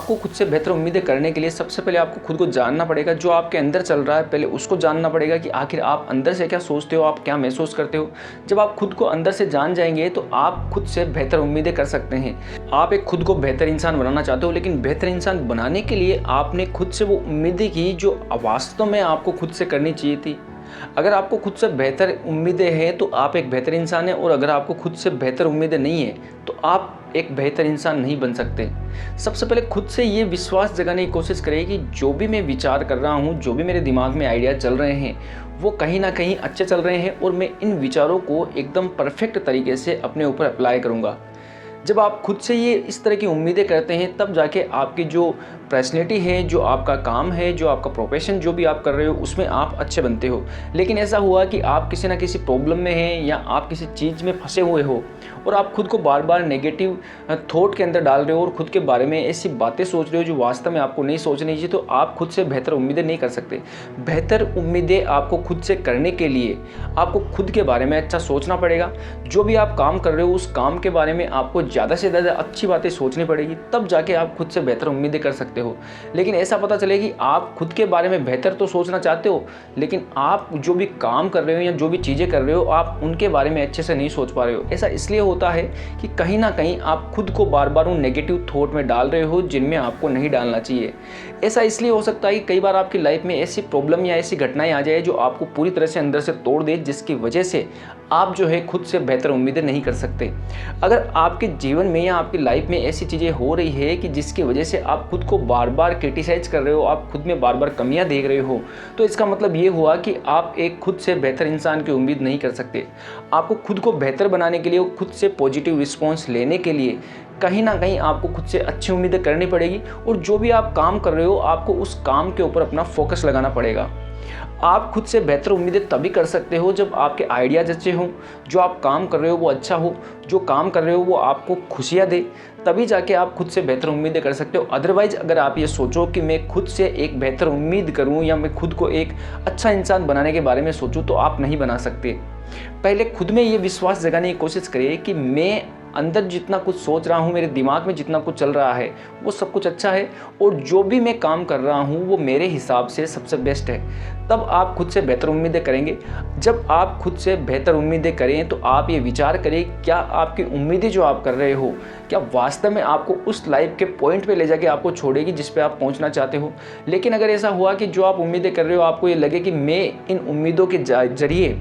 आपको खुद से बेहतर उम्मीदें करने के लिए सबसे पहले आपको खुद को जानना पड़ेगा। जो आपके अंदर चल रहा है पहले उसको जानना पड़ेगा कि आखिर आप अंदर से क्या सोचते हो, आप क्या महसूस करते हो। जब आप खुद को अंदर से जान जाएंगे तो आप खुद से बेहतर उम्मीदें कर सकते हैं। आप एक खुद को बेहतर इंसान बनाना चाहते हो, लेकिन बेहतर इंसान बनाने के लिए आपने खुद से वो उम्मीदें की जो वास्तव में आपको खुद से करनी चाहिए थी। अगर आपको खुद से बेहतर उम्मीदें हैं तो आप एक बेहतर इंसान हैं, और अगर आपको खुद से बेहतर उम्मीदें नहीं है तो आप एक बेहतर इंसान नहीं बन सकते। सबसे पहले खुद से ये विश्वास जगाने की कोशिश करें कि जो भी मैं विचार कर रहा हूँ, जो भी मेरे दिमाग में आइडिया चल रहे हैं वो कहीं ना कहीं अच्छे चल रहे हैं, और मैं इन विचारों को एकदम परफेक्ट तरीके से अपने ऊपर अप्लाई करूँगा। जब आप खुद से ये इस तरह की उम्मीदें करते हैं तब जाके आपकी जो पर्सनैलिटी है, जो आपका काम है, जो आपका प्रोफेशन जो भी आप कर रहे हो उसमें आप अच्छे बनते हो। लेकिन ऐसा हुआ कि आप किसी ना किसी प्रॉब्लम में हैं या आप किसी चीज़ में फंसे हुए हो और आप खुद को बार बार नेगेटिव थॉट के अंदर डाल रहे हो और खुद के बारे में ऐसी बातें सोच रहे हो जो वास्तव में आपको नहीं सोचनी चाहिए, तो आप खुद से बेहतर उम्मीदें नहीं कर सकते। बेहतर उम्मीदें आपको खुद से करने के लिए आपको खुद के बारे में अच्छा सोचना पड़ेगा। जो भी आप काम कर रहे हो उस काम के बारे में आपको ज़्यादा से ज़्यादा अच्छी बातें सोचनी पड़ेगी, तब जाके आप खुद से बेहतर उम्मीदें कर सकते हो। लेकिन ऐसा पता चले कि आप खुद के बारे में बेहतर तो सोचना चाहते हो, लेकिन आप जो भी काम कर रहे हो या जो भी चीज़ें कर रहे हो आप उनके बारे में अच्छे से नहीं सोच पा रहे हो। ऐसा इसलिए होता है कि कहीं ना कहीं आप खुद को बार बार उन नेगेटिव थॉट में डाल रहे हो जिनमें आपको नहीं डालना चाहिए। ऐसा इसलिए हो सकता है कि कई बार आपकी लाइफ में ऐसी प्रॉब्लम या ऐसी घटनाएं आ जाए जो आपको पूरी तरह से अंदर से तोड़ दे, जिसकी वजह से आप जो है खुद से बेहतर उम्मीदें नहीं कर सकते। अगर आपके जीवन में या आपकी लाइफ में ऐसी चीज़ें हो रही है कि जिसकी वजह से आप खुद को बार बार क्रिटिसाइज कर रहे हो, आप खुद में बार बार कमियां देख रहे हो, तो इसका मतलब ये हुआ कि आप एक खुद से बेहतर इंसान की उम्मीद नहीं कर सकते। आपको खुद को बेहतर बनाने के लिए, खुद से पॉजिटिव रिस्पॉन्स लेने के लिए कहीं ना कहीं आपको खुद से अच्छी उम्मीदें करनी पड़ेगी, और जो भी आप काम कर रहे हो आपको उस काम के ऊपर अपना फोकस लगाना पड़ेगा। आप खुद से बेहतर उम्मीदें तभी कर सकते हो जब आपके आइडियाज अच्छे हों, जो आप काम कर रहे हो वो अच्छा हो, जो काम कर रहे हो वो आपको खुशियाँ दे, तभी जाके आप खुद से बेहतर उम्मीदें कर सकते हो। अदरवाइज अगर आप ये सोचो कि मैं खुद से एक बेहतर उम्मीद करूं या मैं खुद को एक अच्छा इंसान बनाने के बारे में सोचूं, तो आप नहीं बना सकते। पहले खुद में ये विश्वास जगाने की कोशिश करिए कि मैं अंदर जितना कुछ सोच रहा हूँ, मेरे दिमाग में जितना कुछ चल रहा है वो सब कुछ अच्छा है, और जो भी मैं काम कर रहा हूँ वो मेरे हिसाब से सबसे बेस्ट है। तब आप खुद से बेहतर उम्मीदें करेंगे। जब आप खुद से बेहतर उम्मीदें करें तो आप ये विचार करें क्या आपकी उम्मीदें जो आप कर रहे हो क्या वास्तव में आपको उस लाइफ के पॉइंट पे ले जाके आपको छोड़ेगी जिस पे आप पहुंचना चाहते हो। लेकिन अगर ऐसा हुआ कि जो आप उम्मीदें कर रहे हो आपको ये लगे कि मैं इन उम्मीदों के जरिए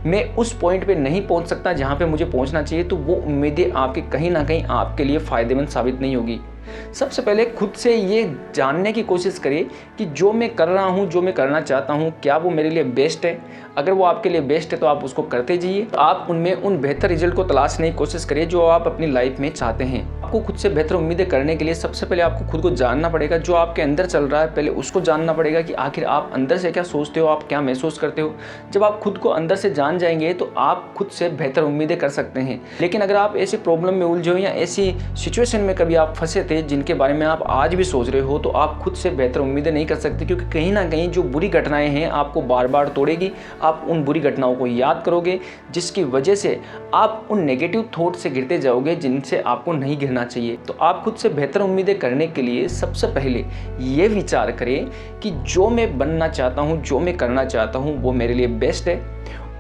मैं उस पॉइंट पे नहीं पहुंच सकता जहां पे मुझे पहुंचना चाहिए, तो वो उम्मीदें आपकी कहीं ना कहीं आपके लिए फ़ायदेमंद साबित नहीं होगी। सबसे पहले खुद से ये जानने की कोशिश करिए कि जो मैं कर रहा हूँ, जो मैं करना चाहता हूँ, क्या वो मेरे लिए बेस्ट है। अगर वो आपके लिए बेस्ट है तो आप उसको करते जाइए। आप उनमें उन बेहतर रिजल्ट को तलाशने की कोशिश करिए जो आप अपनी लाइफ में चाहते हैं। आपको खुद से बेहतर उम्मीदें करने के लिए सबसे पहले आपको खुद को जानना पड़ेगा। जो आपके अंदर चल रहा है पहले उसको जानना पड़ेगा कि आखिर आप अंदर से क्या सोचते हो, आप क्या महसूस करते हो। जब आप खुद को अंदर से जान जाएंगे तो आप खुद से बेहतर उम्मीदें कर सकते हैं। लेकिन अगर आप ऐसी प्रॉब्लम में उलझे हो या ऐसी सिचुएशन में कभी आप फंसे थे जिनके बारे में आप आज भी सोच रहे हो, तो आप खुद से बेहतर उम्मीदें नहीं कर सकते, क्योंकि कहीं ना कहीं जो बुरी घटनाएं हैं आपको बार बार तोड़ेगी। आप उन बुरी घटनाओं को याद करोगे जिसकी वजह से आप उन नेगेटिव थॉट से गिरते जाओगे जिनसे आपको नहीं गिरना चाहिए। तो आप खुद से बेहतर उम्मीदें करने के लिए सबसे पहले ये विचार करें कि जो मैं बनना चाहता हूँ, जो मैं करना चाहता हूँ वो मेरे लिए बेस्ट है,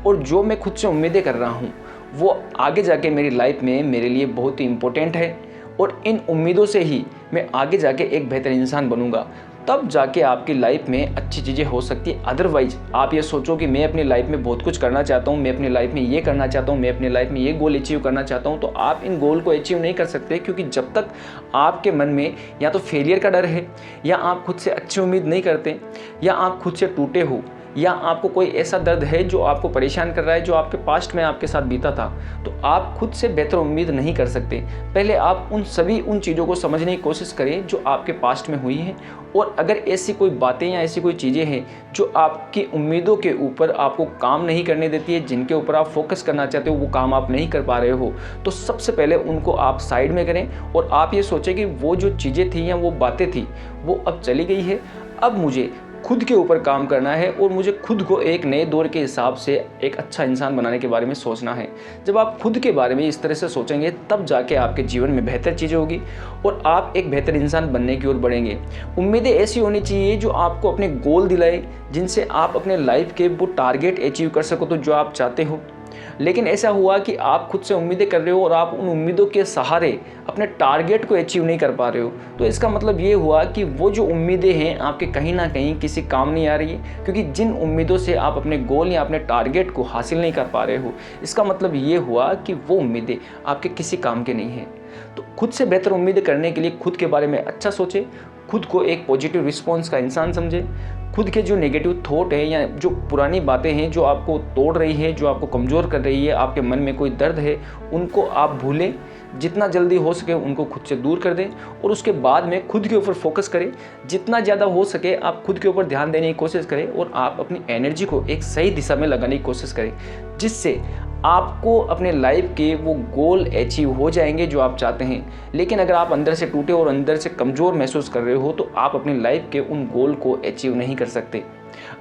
और जो मैं खुद से उम्मीदें कर रहा हूँ वो आगे जाके मेरी लाइफ में मेरे लिए बहुत ही इम्पोर्टेंट है, और इन उम्मीदों से ही मैं आगे जाके एक बेहतर इंसान बनूंगा। तब जाके आपकी लाइफ में अच्छी चीज़ें हो सकती है। अदरवाइज आप ये सोचो कि मैं अपनी लाइफ में बहुत कुछ करना चाहता हूँ, मैं अपनी लाइफ में ये करना चाहता हूँ, मैं अपनी लाइफ में ये गोल अचीव करना चाहता हूँ, तो आप इन गोल को अचीव नहीं कर सकते, क्योंकि जब तक आपके मन में या तो फेलियर का डर है, या आप खुद से अच्छी उम्मीद नहीं करते, या आप खुद से टूटे हो, या आपको कोई ऐसा दर्द है जो आपको परेशान कर रहा है जो आपके पास्ट में आपके साथ बीता था, तो आप खुद से बेहतर उम्मीद नहीं कर सकते। पहले आप उन चीज़ों को समझने की कोशिश करें जो आपके पास्ट में हुई हैं, और अगर ऐसी कोई बातें या ऐसी कोई चीज़ें हैं जो आपकी उम्मीदों के ऊपर आपको काम नहीं करने देती है, जिनके ऊपर आप फोकस करना चाहते हो वो काम आप नहीं कर पा रहे हो, तो सबसे पहले उनको आप साइड में करें और आप ये सोचें कि वो जो चीज़ें थी या वो बातें थी वो अब चली गई है। अब मुझे खुद के ऊपर काम करना है और मुझे खुद को एक नए दौर के हिसाब से एक अच्छा इंसान बनाने के बारे में सोचना है। जब आप खुद के बारे में इस तरह से सोचेंगे तब जाके आपके जीवन में बेहतर चीज़ें होगी और आप एक बेहतर इंसान बनने की ओर बढ़ेंगे। उम्मीदें ऐसी होनी चाहिए जो आपको अपने गोल दिलाए, जिनसे आप अपने लाइफ के वो टारगेट अचीव कर सको तो जो आप चाहते हो। लेकिन ऐसा हुआ कि आप खुद से उम्मीदें कर रहे हो और आप उन उम्मीदों के सहारे अपने टारगेट को अचीव नहीं कर पा रहे हो, तो इसका मतलब ये हुआ कि वो जो उम्मीदें हैं आपके कहीं ना कहीं किसी काम नहीं आ रही है, क्योंकि जिन उम्मीदों से आप अपने गोल या अपने टारगेट को हासिल नहीं कर पा रहे हो, इसका मतलब ये हुआ कि वो उम्मीदें आपके किसी काम के नहीं हैं। तो खुद से बेहतर उम्मीदें करने के लिए खुद के बारे में अच्छा सोचें, खुद को एक पॉजिटिव रिस्पॉन्स का इंसान समझें, खुद के जो नेगेटिव थॉट है या जो पुरानी बातें हैं जो आपको तोड़ रही है, जो आपको कमज़ोर कर रही है, आपके मन में कोई दर्द है, उनको आप भूलें, जितना जल्दी हो सके उनको खुद से दूर कर दें और उसके बाद में खुद के ऊपर फोकस करें। जितना ज़्यादा हो सके आप खुद के ऊपर ध्यान देने की कोशिश करें और आप अपनी एनर्जी को एक सही दिशा में लगाने की कोशिश करें, जिससे आपको अपने लाइफ के वो गोल अचीव हो जाएंगे जो आप चाहते हैं। लेकिन अगर आप अंदर से टूटे और अंदर से कमज़ोर महसूस कर रहे हो तो आप अपनी लाइफ के उन गोल को अचीव नहीं कर सकते।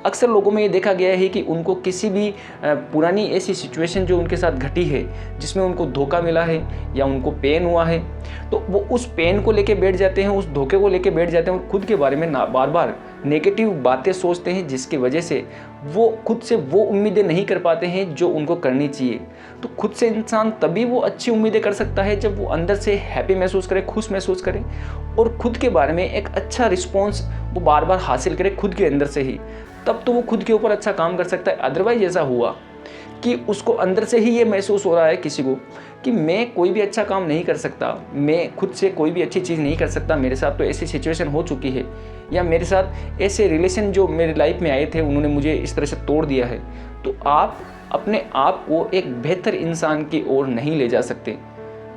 अक्सर लोगों में ये देखा गया है कि उनको किसी भी पुरानी ऐसी सिचुएशन जो उनके साथ घटी है, जिसमें उनको धोखा मिला है या उनको पेन हुआ है, तो वो उस पेन को लेके बैठ जाते हैं, उस धोखे को लेके बैठ जाते हैं और खुद के बारे में बार बार नेगेटिव बातें सोचते हैं, जिसकी वजह से वो खुद से वो उम्मीदें नहीं कर पाते हैं जो उनको करनी चाहिए। तो खुद से इंसान तभी वो अच्छी उम्मीदें कर सकता है जब वो अंदर से हैप्पी महसूस करे, खुश महसूस करे और खुद के बारे में एक अच्छा रिस्पॉन्स वो बार बार हासिल करे खुद के अंदर से ही, तब तो वो खुद के ऊपर अच्छा काम कर सकता है। अदरवाइज ऐसा हुआ कि उसको अंदर से ही ये महसूस हो रहा है किसी को कि मैं कोई भी अच्छा काम नहीं कर सकता, मैं खुद से कोई भी अच्छी चीज़ नहीं कर सकता, मेरे साथ तो ऐसी सिचुएशन हो चुकी है या मेरे साथ ऐसे रिलेशन जो मेरे लाइफ में आए थे उन्होंने मुझे इस तरह से तोड़ दिया है, तो आप अपने आप को एक बेहतर इंसान की ओर नहीं ले जा सकते।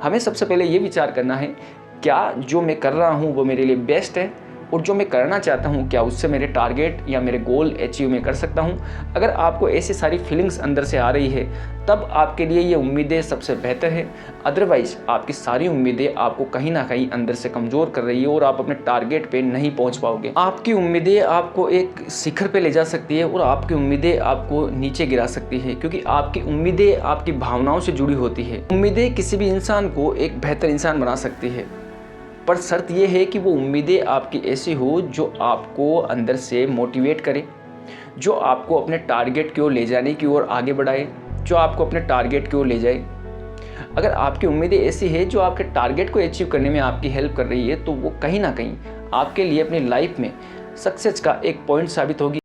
हमें सबसे पहले ये विचार करना है, क्या जो मैं कर रहा हूँ वो मेरे लिए बेस्ट है और जो मैं करना चाहता हूँ क्या उससे मेरे टारगेट या मेरे गोल अचीव मैं कर सकता हूँ। अगर आपको ऐसी सारी फीलिंग्स अंदर से आ रही है तब आपके लिए ये उम्मीदें सबसे बेहतर है। अदरवाइज आपकी सारी उम्मीदें आपको कहीं ना कहीं अंदर से कमज़ोर कर रही है और आप अपने टारगेट पे नहीं पहुँच पाओगे। आपकी उम्मीदें आपको एक शिखर पे ले जा सकती है और आपकी उम्मीदें आपको नीचे गिरा सकती है, क्योंकि आपकी उम्मीदें आपकी भावनाओं से जुड़ी होती है। उम्मीदें किसी भी इंसान को एक बेहतर इंसान बना सकती है, पर शर्त यह है कि वो उम्मीदें आपकी ऐसी हो जो आपको अंदर से मोटिवेट करे, जो आपको अपने टारगेट की ओर ले जाने की ओर आगे बढ़ाए, जो आपको अपने टारगेट की ओर ले जाए। अगर आपकी उम्मीदें ऐसी है जो आपके टारगेट को अचीव करने में आपकी हेल्प कर रही है, तो वो कहीं ना कहीं आपके लिए अपनी लाइफ में सक्सेस का एक पॉइंट साबित होगी।